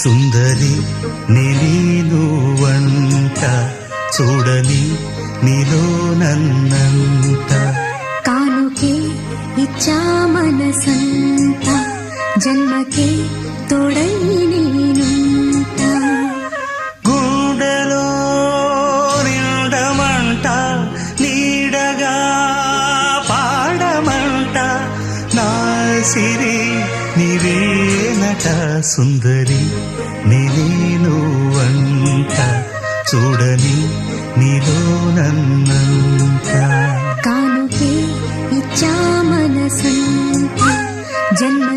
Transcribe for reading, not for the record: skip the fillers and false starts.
సుందరి నీనువంట చూడని నీలో నన్నంత కానుకే ఇచ్చా మనసంత జన్మకే తోడై నేనుంట గుండెలో నిండమంట నీడగా పాడమంట నా సిరి నీవేనట సుందరి నీనువంట చూడని నీలో నన్నంత కానుకే ఇచ్చా మనసంత జన్మ